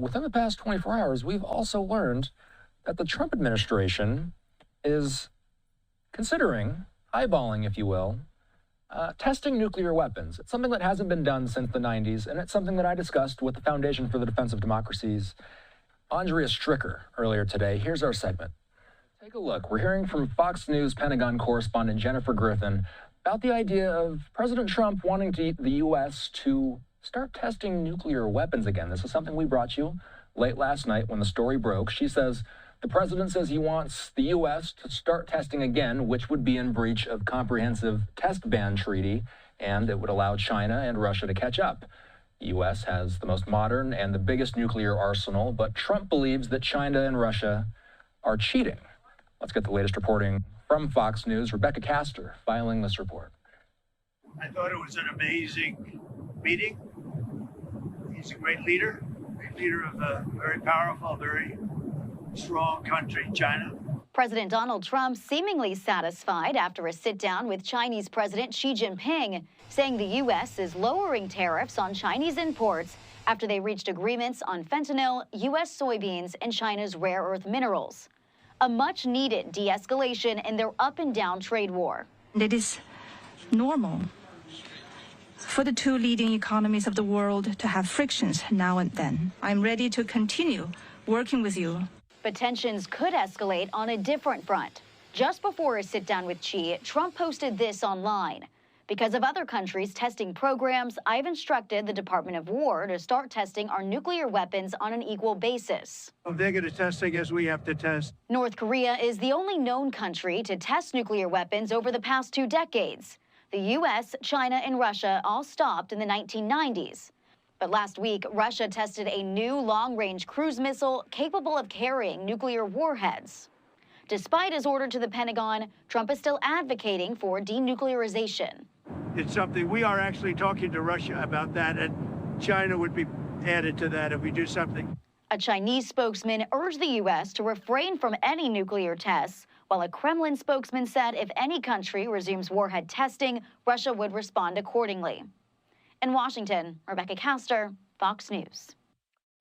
within the past 24 hours, we've also learned that the Trump administration is considering, eyeballing, if you will, testing nuclear weapons. It's something that hasn't been done since the 90s, and it's something that I discussed with the Foundation for the Defense of Democracies, Andrea Stricker, earlier today. Here's our segment. Take a look. We're hearing from Fox News Pentagon correspondent Jennifer Griffin about the idea of President Trump wanting the U.S. to start testing nuclear weapons again. This is something we brought you late last night when the story broke. She says the president says he wants the U.S. to start testing again, which would be in breach of comprehensive test ban treaty, and it would allow China and Russia to catch up. The U.S. has the most modern and the biggest nuclear arsenal, but Trump believes that China and Russia are cheating. Let's get the latest reporting from Fox News. Rebecca Castor filing this report. I thought it was an amazing meeting. He's a great leader of a very powerful, very strong country, China. President Donald Trump seemingly satisfied after a sit-down with Chinese President Xi Jinping, saying the U.S. is lowering tariffs on Chinese imports after they reached agreements on fentanyl, U.S. soybeans, and China's rare earth minerals. A much-needed de-escalation in their up-and-down trade war. It is normal for the two leading economies of the world to have frictions now and then. I'm ready to continue working with you. But tensions could escalate on a different front. Just before a sit-down with Xi, Trump posted this online. Because of other countries testing programs, I've instructed the Department of War to start testing our nuclear weapons on an equal basis. If they're going to test, I guess we have to test. North Korea is the only known country to test nuclear weapons over the past 2 decades. The U.S., China, and Russia all stopped in the 1990s. But last week, Russia tested a new long-range cruise missile capable of carrying nuclear warheads. Despite his order to the Pentagon, Trump is still advocating for denuclearization. It's something we are actually talking to Russia about that, and China would be added to that if we do something. A Chinese spokesman urged the U.S. to refrain from any nuclear tests, while a Kremlin spokesman said if any country resumes warhead testing, Russia would respond accordingly. In Washington, Rebecca Castor, Fox News.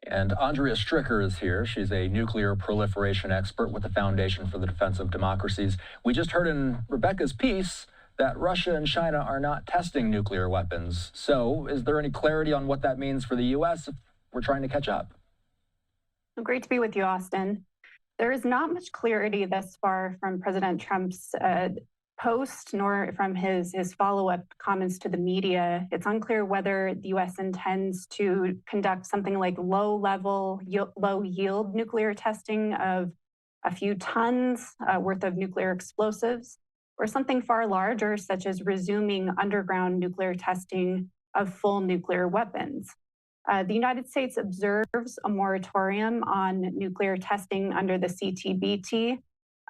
And Andrea Stricker is here. She's a nuclear proliferation expert with the Foundation for the Defense of Democracies. We just heard in Rebecca's piece that Russia and China are not testing nuclear weapons. So is there any clarity on what that means for the U.S. if we're trying to catch up? Great to be with you, Austin. There is not much clarity thus far from President Trump's post, nor from his follow-up comments to the media. It's unclear whether the U.S. intends to conduct something like low-yield nuclear testing of a few tons worth of nuclear explosives, or something far larger, such as resuming underground nuclear testing of full nuclear weapons. The United States observes a moratorium on nuclear testing under the CTBT,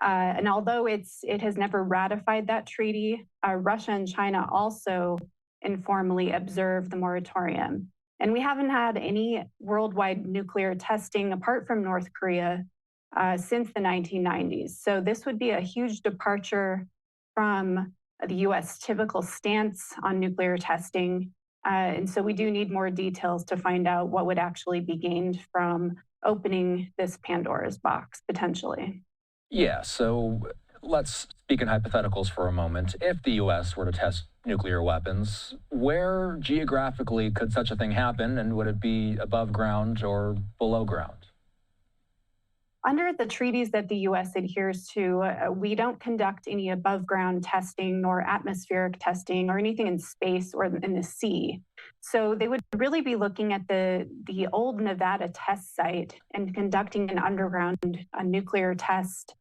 and although it has never ratified that treaty, Russia and China also informally observe the moratorium. And we haven't had any worldwide nuclear testing apart from North Korea since the 1990s. So this would be a huge departure from the U.S. typical stance on nuclear testing. And so we do need more details to find out what would actually be gained from opening this Pandora's box, potentially. Yeah, so let's speak in hypotheticals for a moment. If the U.S. were to test nuclear weapons, where geographically could such a thing happen, and would it be above ground or below ground? Under the treaties that the U.S. adheres to, we don't conduct any above-ground testing nor atmospheric testing or anything in space or in the sea. So they would really be looking at the old Nevada test site and conducting an underground nuclear test.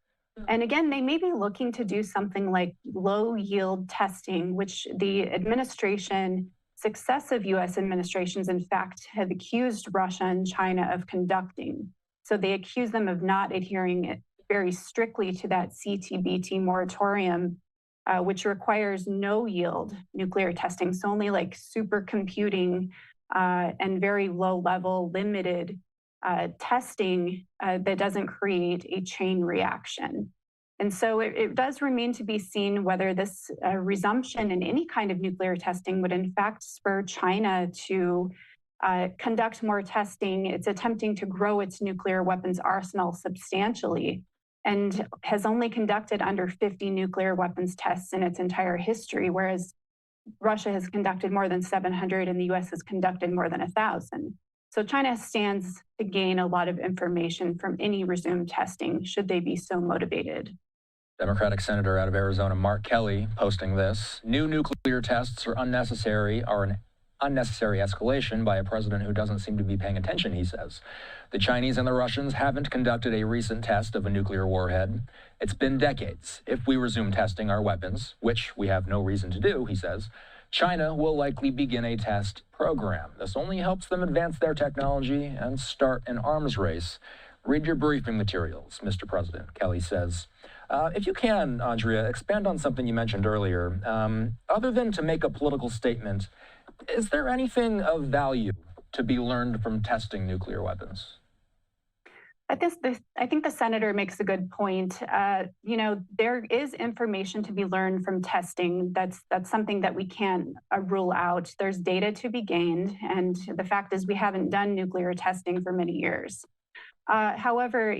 And again, they may be looking to do something like low-yield testing, which the administration, successive U.S. administrations, in fact, have accused Russia and China of conducting. So they accuse them of not adhering very strictly to that CTBT moratorium, which requires no yield nuclear testing. So only like supercomputing and very low level limited testing that doesn't create a chain reaction. And so it does remain to be seen whether this resumption in any kind of nuclear testing would in fact spur China to conduct more testing. It's attempting to grow its nuclear weapons arsenal substantially and has only conducted under 50 nuclear weapons tests in its entire history, whereas Russia has conducted more than 700 and the US has conducted more than 1,000. So China stands to gain a lot of information from any resumed testing, should they be so motivated. Democratic Senator out of Arizona, Mark Kelly, posting this. New nuclear tests are an unnecessary escalation by a president who doesn't seem to be paying attention, he says. The Chinese and the Russians haven't conducted a recent test of a nuclear warhead. It's been decades. If we resume testing our weapons, which we have no reason to do, he says, China will likely begin a test program. This only helps them advance their technology and start an arms race. Read your briefing materials, Mr. President, Kelly says. If you can, Andrea, expand on something you mentioned earlier. Other than to make a political statement, is there anything of value to be learned from testing nuclear weapons? I think the senator makes a good point. There is information to be learned from testing. That's something that we can't rule out. There's data to be gained, and the fact is we haven't done nuclear testing for many years. However,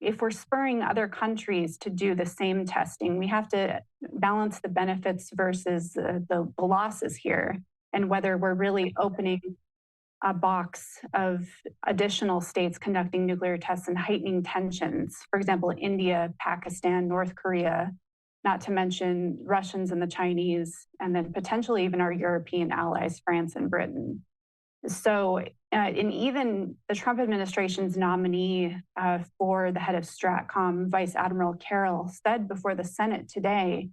if we're spurring other countries to do the same testing, we have to balance the benefits versus the losses here, and whether we're really opening a box of additional states conducting nuclear tests and heightening tensions. For example, India, Pakistan, North Korea, not to mention Russians and the Chinese, and then potentially even our European allies, France and Britain. So, and even the Trump administration's nominee for the head of STRATCOM, Vice Admiral Carroll, said before the Senate today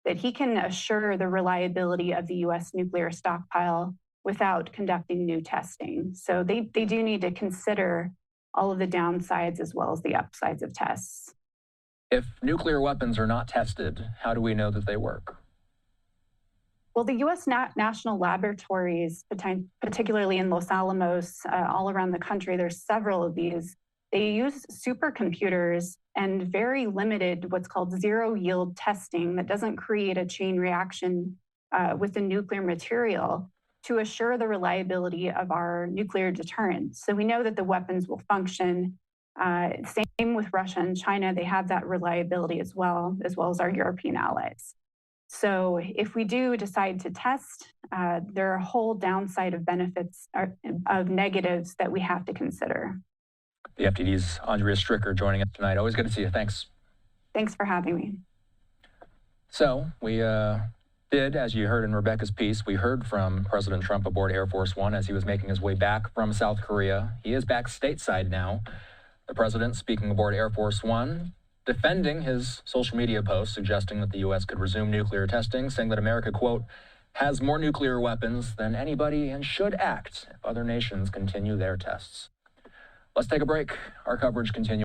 that he can assure the reliability of the U.S. nuclear stockpile without conducting new testing. So they do need to consider all of the downsides as well as the upsides of tests. If nuclear weapons are not tested, how do we know that they work? Well, the U.S. national laboratories, particularly in Los Alamos, all around the country, there's several of these. They use supercomputers and very limited what's called zero yield testing that doesn't create a chain reaction with the nuclear material to assure the reliability of our nuclear deterrent. So we know that the weapons will function. Same with Russia and China. They have that reliability as well as our European allies. So if we do decide to test, there are a whole downside of benefits, of negatives that we have to consider. The FDD's Andrea Stricker joining us tonight. Always good to see you. Thanks. Thanks for having me. So we did, as you heard in Rebecca's piece, we heard from President Trump aboard Air Force One as he was making his way back from South Korea. He is back stateside now. The president speaking aboard Air Force One, defending his social media post suggesting that the U.S. could resume nuclear testing, saying that America, quote, has more nuclear weapons than anybody and should act if other nations continue their tests. Let's take a break. Our coverage continues.